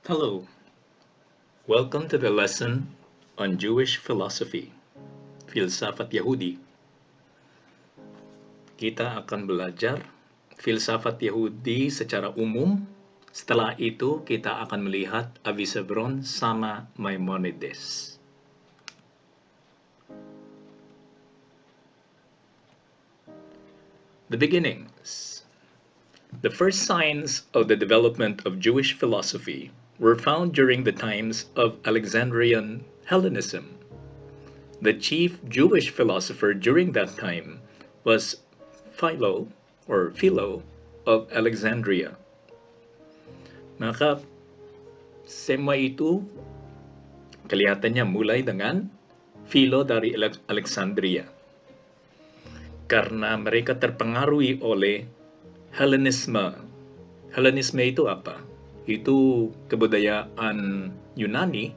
Hello, welcome to the lesson on Jewish philosophy, filsafat Yahudi. Kita akan belajar filsafat Yahudi secara umum. Setelah itu kita akan melihat Avicenna sama Maimonides. The beginnings. The first signs of the development of Jewish philosophy were found during the times of Alexandrian Hellenism. The chief Jewish philosopher during that time was Philo of Alexandria. Maka semua itu kelihatannya mulai dengan Philo dari Alexandria. Karena mereka terpengaruhi oleh Hellenisme. Hellenisme itu apa? Itu kebudayaan Yunani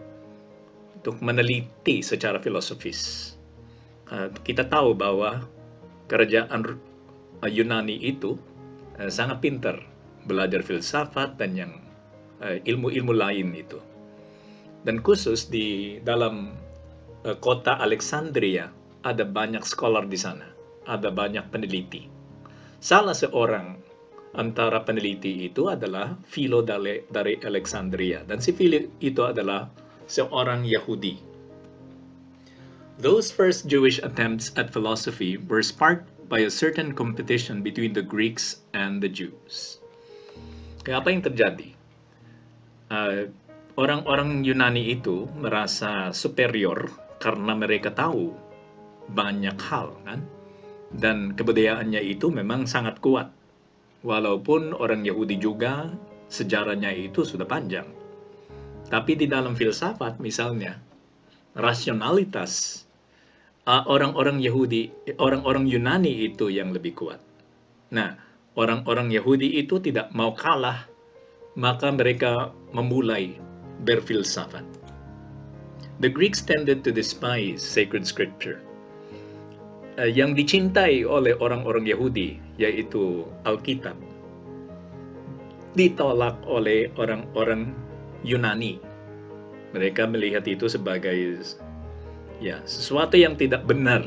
untuk meneliti secara filosofis. Kita tahu bahwa kerajaan Yunani itu sangat pintar belajar filsafat dan yang ilmu-ilmu lain itu. Dan khusus di dalam kota Alexandria ada banyak scholar di sana, ada banyak peneliti. Salah seorang antara peneliti itu adalah Philo dari Alexandria, dan si Philo itu adalah seorang Yahudi. Those first Jewish attempts at philosophy were sparked by a certain competition between the Greeks and the Jews. Kaya apa yang terjadi? Orang-orang Yunani itu merasa superior karena mereka tahu banyak hal, kan? Dan kebudayaannya itu memang sangat kuat. Walaupun orang Yahudi juga sejarahnya itu sudah panjang. Tapi di dalam filsafat misalnya, rasionalitas orang-orang Yunani itu yang lebih kuat. Nah, orang-orang Yahudi itu tidak mau kalah, maka mereka memulai berfilsafat. The Greeks tended to despise sacred scripture. Yang dicintai oleh orang-orang Yahudi, yaitu Alkitab, ditolak oleh orang-orang Yunani. Mereka melihat itu sebagai sesuatu yang tidak benar.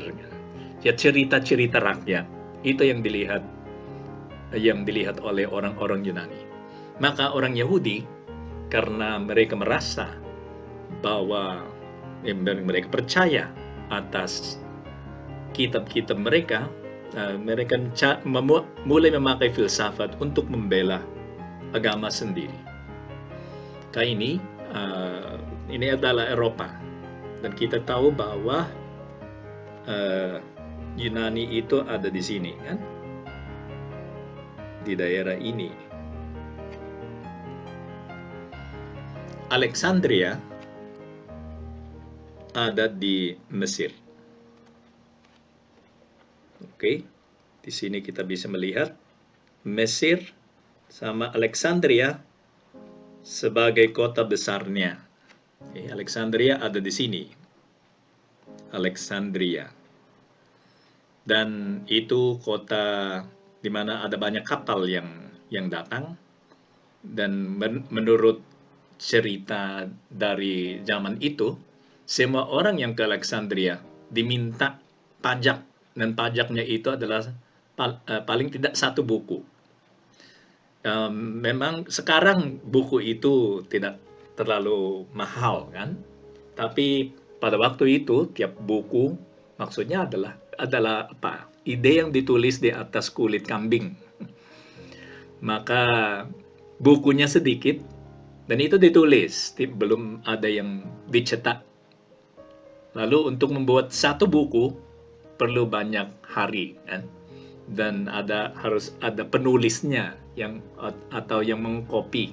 Ya, cerita-cerita rakyat itu yang dilihat oleh orang-orang Yunani. Maka orang Yahudi, karena mereka merasa bahwa mereka percaya atas kitab-kitab mereka, mereka mulai memakai filsafat untuk membela agama sendiri. Ini adalah Eropa, dan kita tahu bahwa Yunani itu ada di sini, kan? Di daerah ini. Alexandria ada di Mesir. Oke, di sini kita bisa melihat Mesir sama Alexandria sebagai kota besarnya. Alexandria ada di sini. Alexandria. Dan itu kota di mana ada banyak kapal yang datang. Dan menurut cerita dari zaman itu, semua orang yang ke Alexandria diminta pajak. Dan pajaknya itu adalah paling tidak satu buku. Memang sekarang buku itu tidak terlalu mahal, kan? Tapi pada waktu itu tiap buku maksudnya adalah apa? Ide yang ditulis di atas kulit kambing. Maka bukunya sedikit dan itu ditulis, belum ada yang dicetak. Lalu untuk membuat satu buku perlu banyak hari, kan? Dan harus ada penulisnya yang mengkopi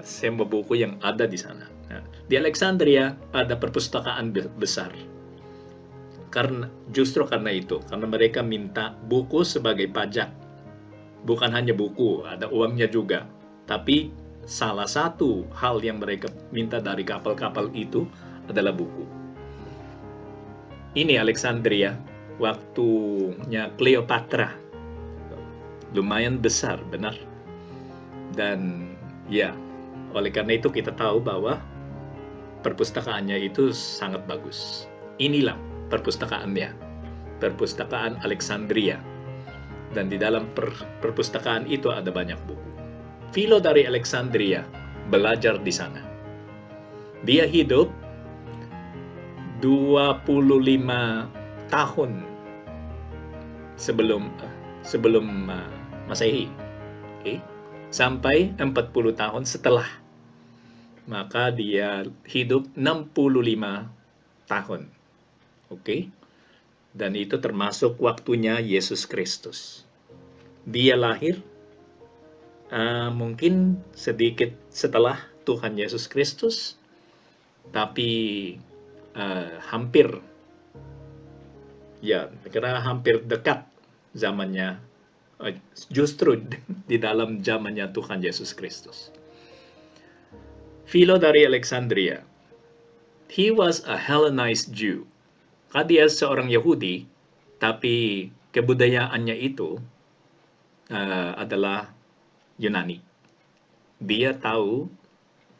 semua buku yang ada di sana. Nah, di Alexandria ada perpustakaan besar. Justru karena itu, karena mereka minta buku sebagai pajak. Bukan hanya buku, ada uangnya juga. Tapi salah satu hal yang mereka minta dari kapal-kapal itu adalah buku. Ini Alexandria, waktunya Cleopatra. Lumayan besar, benar. Dan ya, Oleh karena itu kita tahu bahwa perpustakaannya itu sangat bagus. Inilah perpustakaannya, perpustakaan Alexandria. Dan di dalam perpustakaan itu ada banyak buku. Philo dari Alexandria belajar di sana. Dia hidup 25 tahun sebelum Masehi. Okay? Sampai 40 tahun setelah. Maka dia hidup 65 tahun. Okay? Dan itu termasuk waktunya Yesus Kristus. Dia lahir mungkin sedikit setelah Tuhan Yesus Kristus, tapi hampir dekat zamannya, justru di dalam zamannya Tuhan Yesus Kristus. Philo dari Alexandria, he was a Hellenized Jew. Dia seorang Yahudi, tapi kebudayaannya itu adalah Yunani. Dia tahu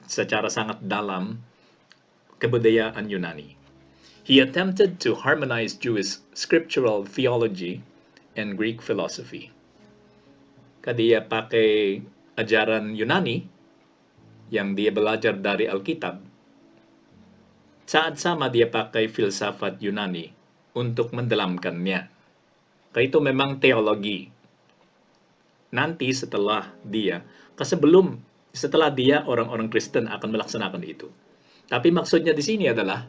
secara sangat dalam kebudayaan Yunani. He attempted to harmonize Jewish scriptural theology and Greek philosophy. Dia pakai ajaran Yunani yang dia belajar dari Alkitab. Saat sama dia pakai filsafat Yunani untuk mendalamkannya. Itu memang teologi. Nanti setelah dia orang-orang Kristen akan melaksanakan itu. Tapi maksudnya di sini adalah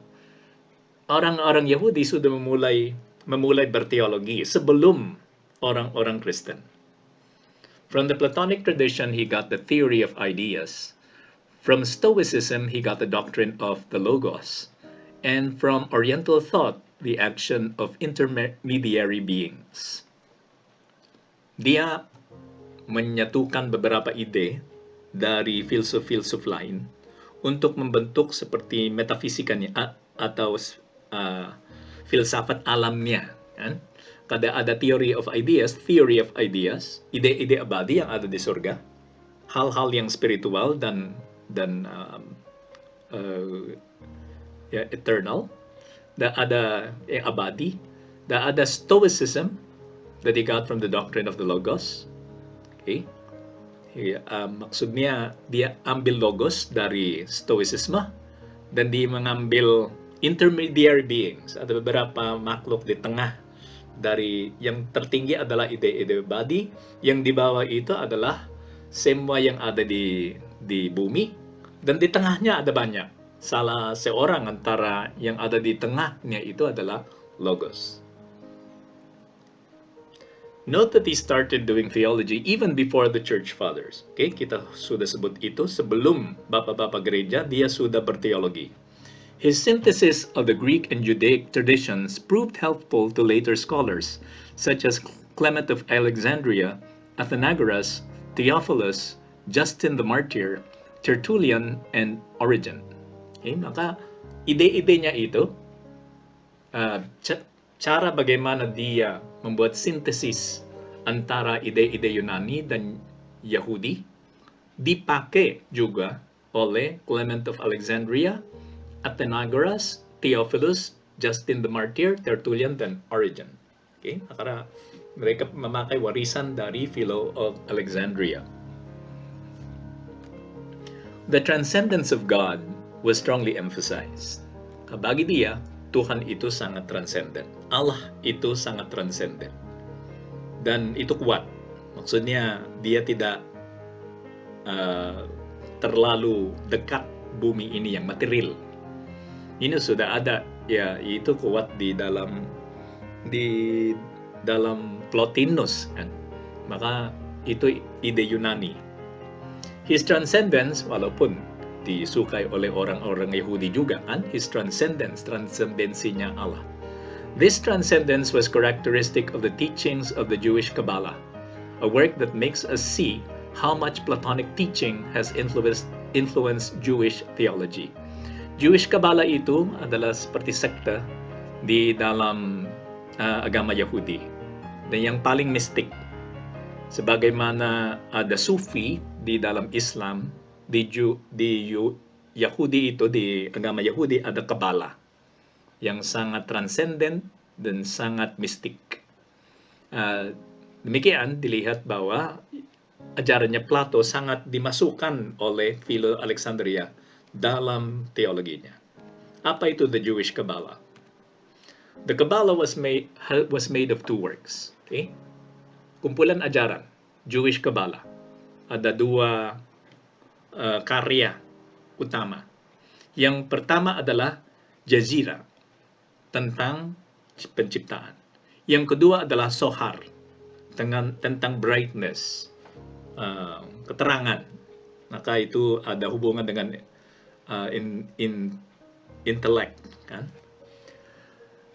orang-orang Yahudi sudah memulai berteologi sebelum orang-orang Kristen. From the Platonic tradition, he got the theory of ideas. From Stoicism, he got the doctrine of the Logos. And from Oriental thought, the action of intermediary beings. Dia menyatukan beberapa ide dari filsuf-filsuf lain untuk membentuk seperti metafisikanya atau filsafat alamnya. Kan? Ada theory of ideas, ide-ide abadi yang ada di surga, hal-hal yang spiritual dan eternal, dan ada yang abadi, dan ada Stoicism that he got from the doctrine of the Logos. Okay? Maksudnya dia ambil Logos dari Stoicism dan dia mengambil intermediary beings. Ada beberapa makhluk di tengah dari yang tertinggi adalah ide-ide abadi, yang di bawah itu adalah semua yang ada di bumi, dan di tengahnya ada banyak. Salah seorang antara yang ada di tengahnya itu adalah Logos. Note that he started doing theology even before the church fathers. Okay, kita sudah sebut itu sebelum bapak-bapak gereja dia sudah berteologi. His synthesis of the Greek and Judaic traditions proved helpful to later scholars such as Clement of Alexandria, Athenagoras, Theophilus, Justin the Martyr, Tertullian, and Origen. Okay, maka ide-idenya itu, cara bagaimana dia membuat sintesis antara ide-ide Yunani dan Yahudi dipakai juga oleh Clement of Alexandria, Athenagoras, Theophilus, Justin the Martyr, Tertullian, dan Origen. Okay? Karena mereka memakai warisan dari Philo of Alexandria. The transcendence of God was strongly emphasized. Bagi dia, Tuhan itu sangat transcendent. Allah itu sangat transcendent. Dan itu kuat. Maksudnya dia tidak terlalu dekat bumi ini yang material. Ini sudah ada, ya itu kuat di dalam Plotinus kan. Maka itu ide Yunani. His transcendence, walaupun disukai oleh orang-orang Yahudi juga kan, his transcendensinya Allah. This transcendence was characteristic of the teachings of the Jewish Kabbalah, a work that makes us see how much Platonic teaching has influenced Jewish theology. Jewish Kabbalah itu adalah seperti sekte di dalam agama Yahudi, dan yang paling mistik. Sebagaimana ada Sufi di dalam Islam Yahudi itu, di agama Yahudi ada Kabbalah yang sangat transcendent dan sangat mistik. Demikian dilihat bahwa ajarannya Plato sangat dimasukkan oleh Philo Alexandria dalam teologinya. Apa itu the Jewish Kabbalah? The Kabbalah was made of two works. Okay? Kumpulan ajaran, Jewish Kabbalah. Ada dua karya utama. Yang pertama adalah Jazira, tentang penciptaan. Yang kedua adalah Sohar, tentang brightness, keterangan. Maka itu ada hubungan dengan intellect, kan?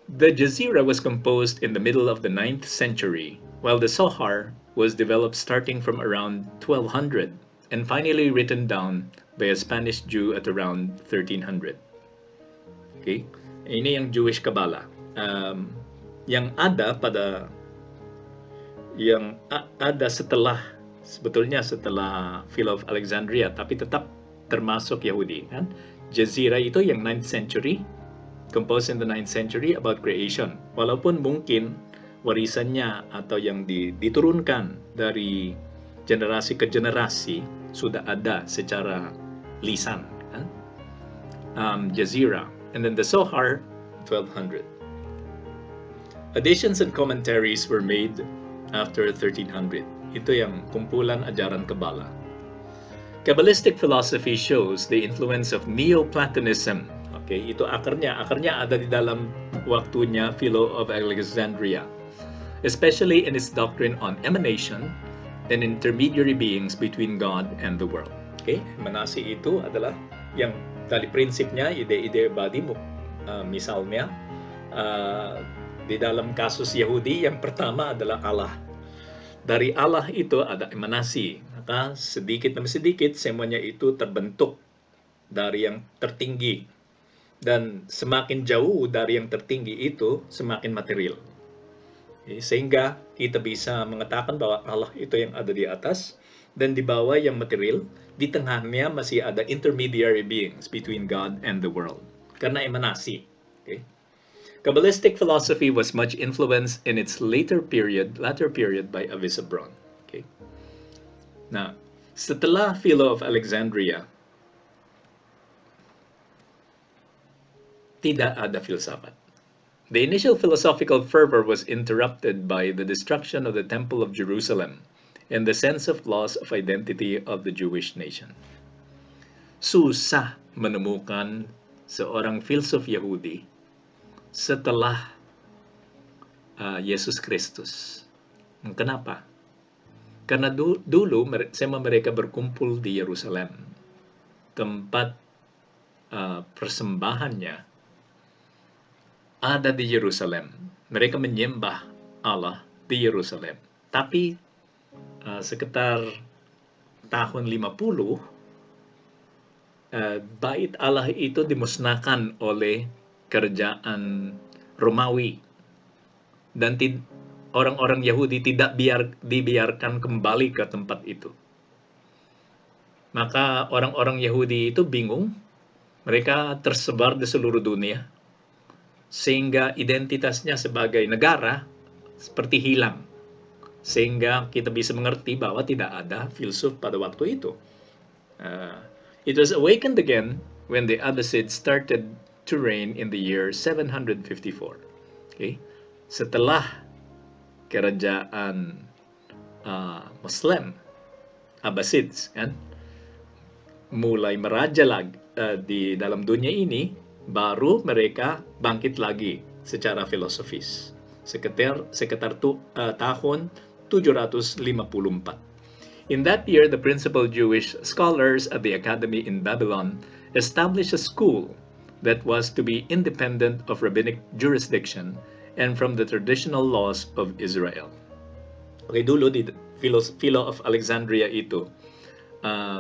The Jazira was composed in the middle of the 9th century, while the Sohar was developed starting from around 1200 and finally written down by a Spanish Jew at around 1300. Okay? Ini yang Jewish Kabbalah. Yang ada sebetulnya setelah Philo of Alexandria, tapi tetap termasuk Yahudi, kan? Jazira itu yang 9th century, composed in the 9th century about creation. Walaupun mungkin warisannya atau yang diturunkan dari generasi ke generasi sudah ada secara lisan, kan? Jazira. And then the Zohar, 1200. Additions and commentaries were made after 1300. Ito yung kumpulan ajaran Kabbalah. Kabbalistic philosophy shows the influence of Neoplatonism. Okay, ito akarnya ada di dalam waktunya Philo of Alexandria, especially in its doctrine on emanation and intermediary beings between God and the world. Okay, emanasi itu adalah yang dari prinsipnya ide-ide badi mo. Misalnya di dalam kasus Yahudi, yang pertama adalah Allah. Dari Allah itu ada emanasi. Maka sedikit demi sedikit semuanya itu terbentuk dari yang tertinggi. Dan semakin jauh dari yang tertinggi itu, semakin material. Sehingga kita bisa mengatakan bahwa Allah itu yang ada di atas, dan di bawah yang material, di tengahnya masih ada intermediary beings between God and the world. Karena emanasi. Okay? Kabbalistic philosophy was much influenced in its latter period by Avicenna. Okay? Now, setelah Philo of Alexandria, tidak ada filsafat. The initial philosophical fervor was interrupted by the destruction of the Temple of Jerusalem and the sense of loss of identity of the Jewish nation. Susah menemukan seorang filsuf Yahudi setelah Yesus Kristus. Kenapa? Karena dulu mereka berkumpul di Yerusalem, tempat persembahannya ada di Yerusalem. Mereka menyembah Allah di Yerusalem. Tapi sekitar tahun 50, bait Allah itu dimusnahkan oleh kerajaan Romawi. Dan orang-orang Yahudi tidak dibiarkan kembali ke tempat itu. Maka orang-orang Yahudi itu bingung. Mereka tersebar di seluruh dunia. Sehingga identitasnya sebagai negara seperti hilang. Sehingga kita bisa mengerti bahwa tidak ada filsuf pada waktu itu. It was awakened again when the Abbasids started to reign in the year 754. Okay? Setelah kerajaan Muslim, Abbasids, kan? Mulai merajalela di dalam dunia ini, baru mereka bangkit lagi secara filosofis. Sekitar tahun 754. In that year, the principal Jewish scholars at the academy in Babylon established a school that was to be independent of rabbinic jurisdiction and from the traditional laws of Israel. Okay, dulu di Philo of Alexandria itu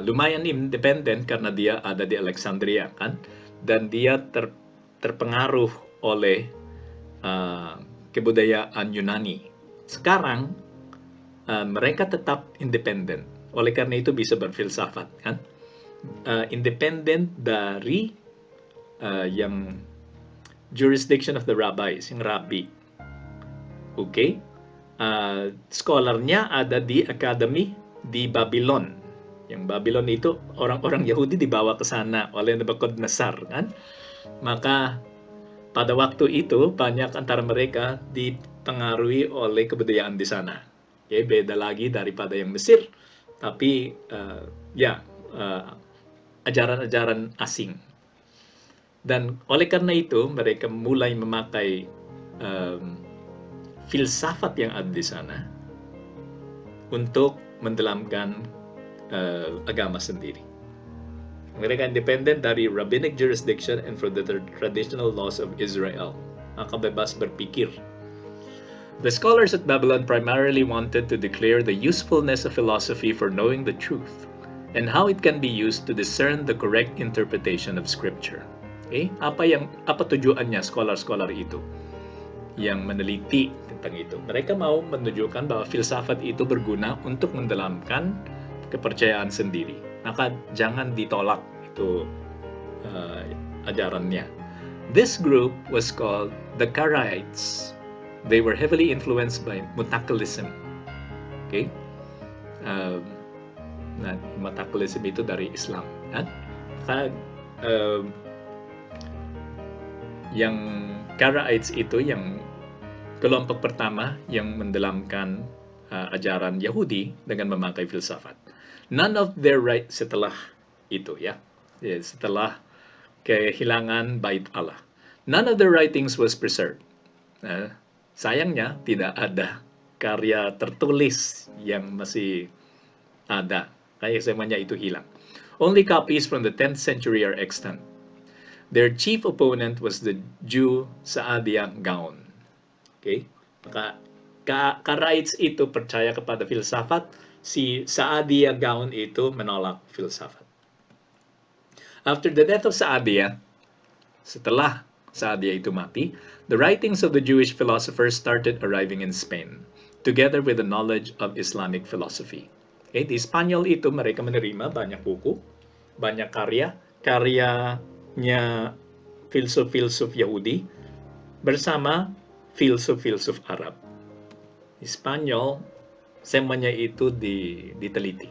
lumayan independent karena dia ada di Alexandria, kan? Dan dia terpengaruh oleh kebudayaan Yunani. Sekarang mereka tetap independen. Oleh karena itu bisa berfilsafat, kan? independent dari yung jurisdiction of the rabbis, yung rabbi. Okay? Scholar niya ada di Academy di Babylon. Yung Babylon itu, orang-orang Yahudi dibawa ke sana oleh Nebuchadnezzar, kan? Maka pada waktu itu banyak antara mereka dipengaruhi oleh kebudayaan di sana. Okay, beda lagi daripada yang Mesir, tapi ajaran-ajaran asing. Dan oleh karena itu mereka mulai memakai filsafat yang ada di sana untuk mendalamkan agama sendiri. Mereka independent dari rabbinic jurisdiction and for the traditional laws of Israel. Maka bebas berpikir. The scholars at Babylon primarily wanted to declare the usefulness of philosophy for knowing the truth and how it can be used to discern the correct interpretation of Scripture. Okay? Apa tujuan niya scholar-scholar itu yang meneliti tentang itu? Mereka mau menunjukkan bahwa filsafat itu berguna untuk mendalamkan kepercayaan sendiri. Maka jangan ditolak itu ajarannya. This group was called the Karaites. They were heavily influenced by Mutakelism. Okay? Mutakelism itu dari Islam. Yang Karaites itu yang kelompok pertama yang mendalamkan ajaran Yahudi dengan memakai filsafat. None of their setelah itu setelah kehilangan bait Allah. None of their writings was preserved. Sayangnya tidak ada karya tertulis yang masih ada. Kaya semuanya itu hilang. Only copies from the 10th century are extant. Their chief opponent was the Jew Saadia Gaon. Okay? Maka Karaites itu percaya kepada filsafat, si Saadia Gaon itu menolak filsafat. After the death of Saadia, setelah Saadia itu mati, the writings of the Jewish philosophers started arriving in Spain, together with the knowledge of Islamic philosophy. Okay? Di Spanyol itu mereka menerima banyak buku, banyak karyanya filsuf-filsuf Yahudi bersama filsuf-filsuf Arab. Di Spanyol, semuanya itu diteliti.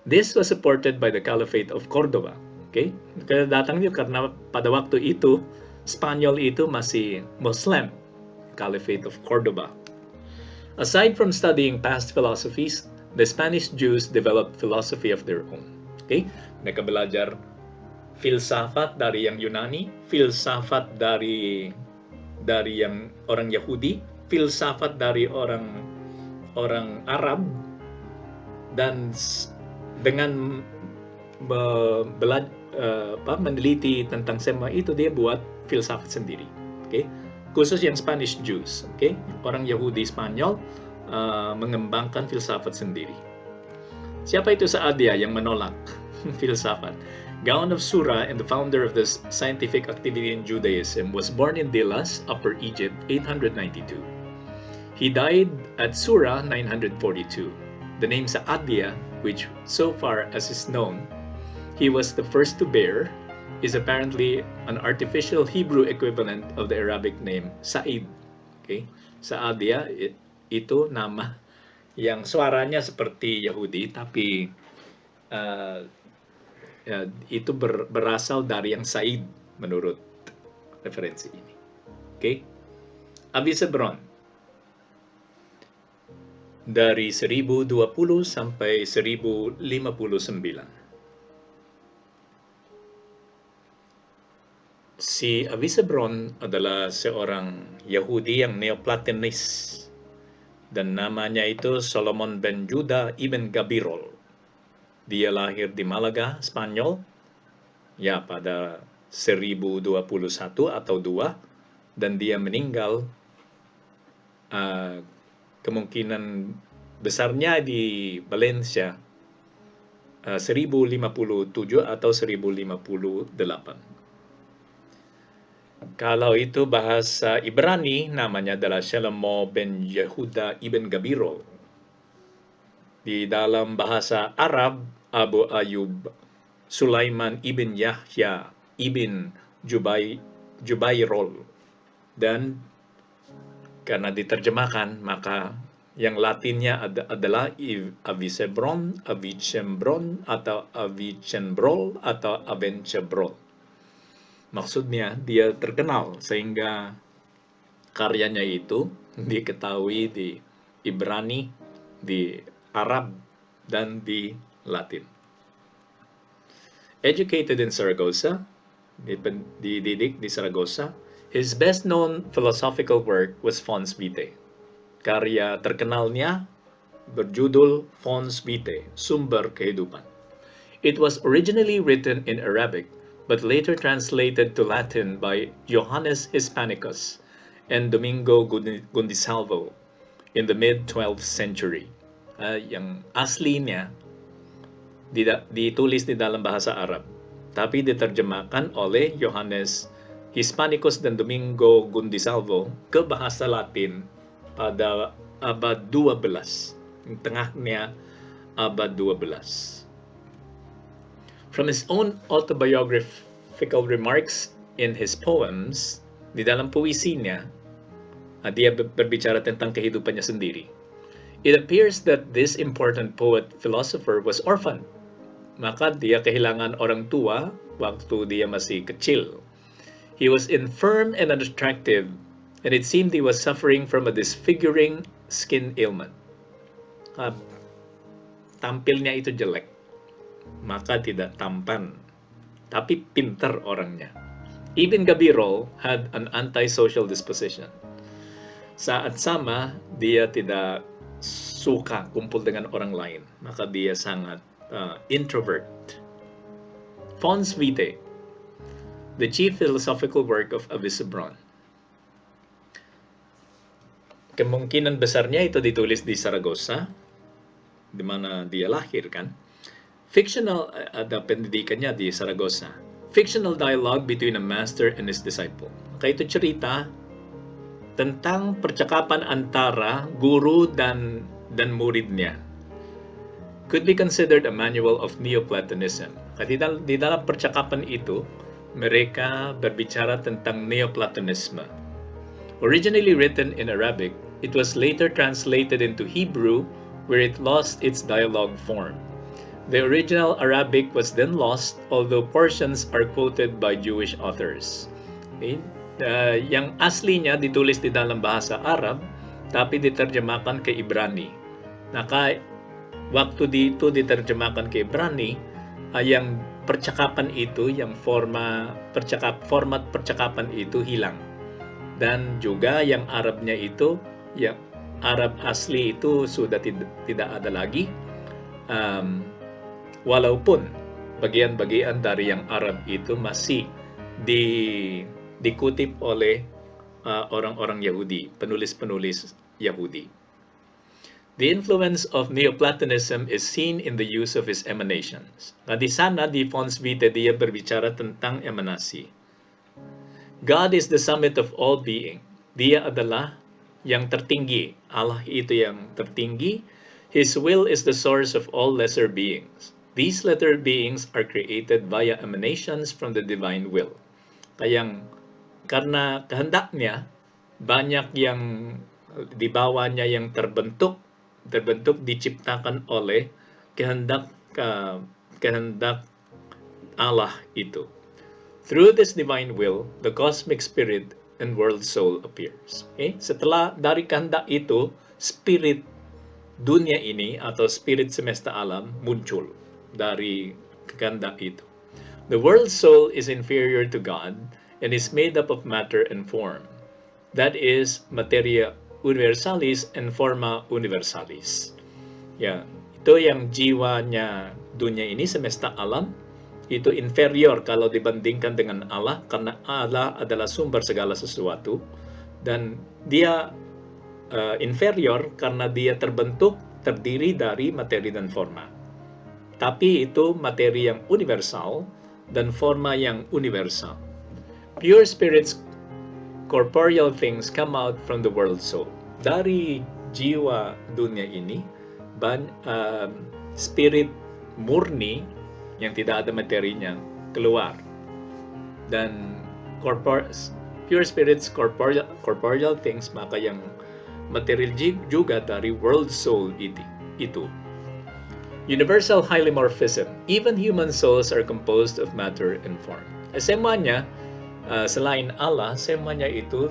This was supported by the Caliphate of Cordoba. Okay? Kaya datang niyo karena pada waktu itu, Spanyol itu masih Muslim. Caliphate of Cordoba. Aside from studying past philosophies, the Spanish Jews developed philosophy of their own. Okay? Mereka belajar filsafat dari yang Yunani, filsafat dari yang orang Yahudi, filsafat dari orang Arab, dan dengan meneliti tentang semua itu dia buat filsafat sendiri. Okay? Khusus yang Spanish Jews, okay? Orang Yahudi Spanyol mengembangkan filsafat sendiri. Siapa itu Saadia yang menolak filsafat? Gaon of Sura and the founder of this scientific activity in Judaism was born in Delos, Upper Egypt, 892. He died at Sura, 942. The name Saadia, which so far as is known, he was the first to bear, is apparently an artificial Hebrew equivalent of the Arabic name Said. Okay? Saadia itu nama yang suaranya seperti Yahudi, tapi itu berasal dari yang Said menurut referensi ini. Okay? Avisebron dari 1020 sampai 1059. Si Avisebron adalah seorang Yahudi yang Neoplatonis dan namanya itu Solomon ben Judah ibn Gabirol. Dia lahir di Malaga, Spanyol, pada 1021 atau 2, dan dia meninggal kemungkinan besarnya di Valencia 1057 atau 1058. Kalau itu bahasa Ibrani, namanya adalah Shlomo ben Yehuda ibn Gabirol. Di dalam bahasa Arab, Abu Ayyub Sulaiman ibn Yahya ibn Jubairol. Dan karena diterjemahkan, maka yang Latinnya adalah Avicebron, Avicembron, atau Avicembrol, atau Avencebrol. Maksudnya, dia terkenal sehingga karyanya itu diketahui di Ibrani, di Arab, dan di Latin. Educated in Saragossa, dididik di Saragossa, his best-known philosophical work was Fons Vitae. Karya terkenalnya berjudul Fons Vitae, Sumber Kehidupan. It was originally written in Arabic, but later translated to Latin by Johannes Hispanicus and Domingo Gundisalvo in the mid-12th century. Yang aslinya ditulis di dalam bahasa Arab, tapi diterjemahkan oleh Johannes Hispanicus dan Domingo Gundisalvo ke bahasa Latin pada abad 12, tengahnya abad 12. From his own autobiographical remarks in his poems, di dalam puisinya, dia berbicara tentang kehidupannya sendiri. It appears that this important poet-philosopher was orphaned. Maka dia kehilangan orang tua waktu dia masih kecil. He was infirm and unattractive, and it seemed he was suffering from a disfiguring skin ailment. Tampilnya itu jelek, maka tidak tampan, tapi pintar orangnya. Ibn Gabirol had an antisocial disposition. Saat sama, dia tidak suka kumpul dengan orang lain, maka dia sangat introvert. Fons Vitae, the chief philosophical work of Avicebron. Kemungkinan besarnya itu ditulis di Saragossa, di mana dia lahir kan. Fictional, ada pendidikannya di Saragossa. Fictional dialogue between a master and his disciple. Maka itu cerita tentang percakapan antara guru dan muridnya. Could be considered a manual of Neoplatonism. Di dalam percakapan itu, mereka berbicara tentang Neoplatonisme. Originally written in Arabic, it was later translated into Hebrew, where it lost its dialogue form. The original Arabic was then lost, although portions are quoted by Jewish authors. Okay? Yang aslinya ditulis di dalam bahasa Arab, tapi diterjemahkan ke Ibrani. Maka waktu itu diterjemahkan ke Ibrani, yang percakapan itu, yang format percakapan itu hilang. Dan juga yang Arabnya itu, yang Arab asli itu sudah tidak ada lagi. Walaupun bagian-bagian dari yang Arab itu masih dikutip oleh orang-orang Yahudi, penulis-penulis Yahudi. The influence of Neoplatonism is seen in the use of his emanations. Di sana di Fons Vitae dia berbicara tentang emanasi. God is the summit of all being. Dia adalah yang tertinggi. Allah itu yang tertinggi. His will is the source of all lesser beings. These lesser beings are created via emanations from the divine will. Karena kehendaknya, banyak yang di bawahnya yang terbentuk diciptakan oleh kehendak Allah itu. Through this divine will, the cosmic spirit and world soul appears. Okay? Setelah dari kehendak itu, spirit dunia ini atau spirit semesta alam muncul dari kehendak itu. The world soul is inferior to God and is made up of matter and form. That is, materia universalis and forma universalis. Ya, itu yang jiwanya dunia ini, semesta alam, itu inferior kalau dibandingkan dengan Allah, karena Allah adalah sumber segala sesuatu, dan dia inferior karena dia terdiri dari materi dan forma. Tapi itu materi yang universal dan forma yang universal. Pure spirits, corporeal things come out from the world soul. Dari jiwa dunia ini, spirit murni yang tidak ada materinya keluar. Dan pure spirits, corporeal things, maka yang material juga dari world soul itu. Universal hylomorphism. Even human souls are composed of matter and form. Semuanya, selain Allah, semuanya itu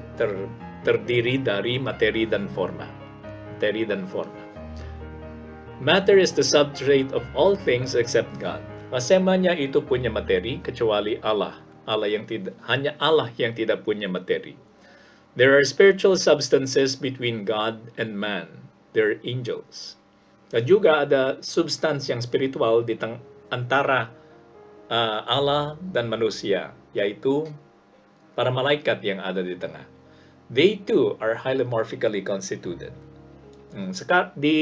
terdiri dari materi dan forma. Materi dan forma. Matter is the substrate of all things except God. Semuanya itu punya materi kecuali Allah. Hanya Allah yang tidak punya materi. There are spiritual substances between God and man. They're angels. Dan juga ada substans yang spiritual antara Allah dan manusia, yaitu para malaikat yang ada di tengah. They too are hylomorphically constituted. Di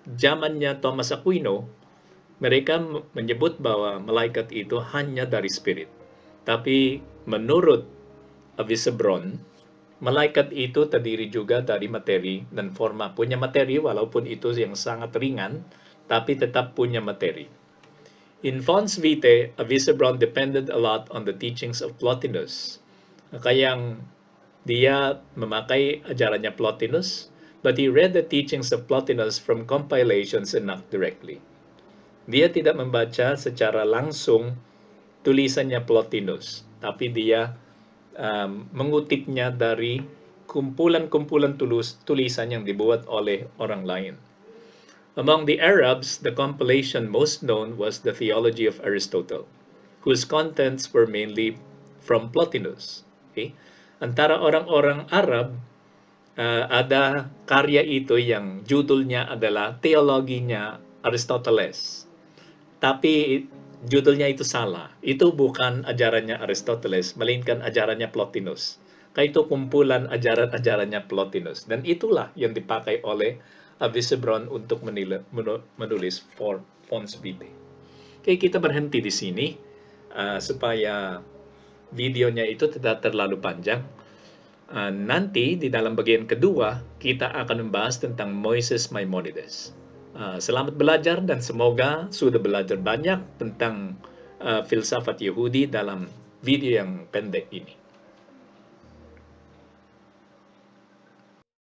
zamannya Thomas Aquino, mereka menyebut bahwa malaikat itu hanya dari spirit. Tapi menurut Avisebron, malaikat itu terdiri juga dari materi dan forma. Punya materi walaupun itu yang sangat ringan, tapi tetap punya materi. In Fons Vitae, Avisebron depended a lot on the teachings of Plotinus. Kaya dia memakai ajarannya Plotinus, but he read the teachings of Plotinus from compilations and not directly. Dia tidak membaca secara langsung tulisannya Plotinus, tapi dia mengutipnya dari kumpulan-kumpulan tulisan yang dibuat oleh orang lain. Among the Arabs, the compilation most known was the Theology of Aristotle, whose contents were mainly from Plotinus. Okay? Antara orang-orang Arab, ada karya itu yang judulnya adalah Teologinya Aristoteles. Tapi judulnya itu salah. Itu bukan ajarannya Aristoteles, melainkan ajarannya Plotinus. Kaya itu kumpulan ajaran-ajarannya Plotinus. Dan itulah yang dipakai oleh Avisebron untuk menulis Fons Vitae. Oke, kita berhenti di sini supaya videonya itu tidak terlalu panjang. Nanti di dalam bagian kedua, kita akan membahas tentang Moises Maimonides. Selamat belajar dan semoga sudah belajar banyak tentang filsafat Yahudi dalam video yang pendek ini.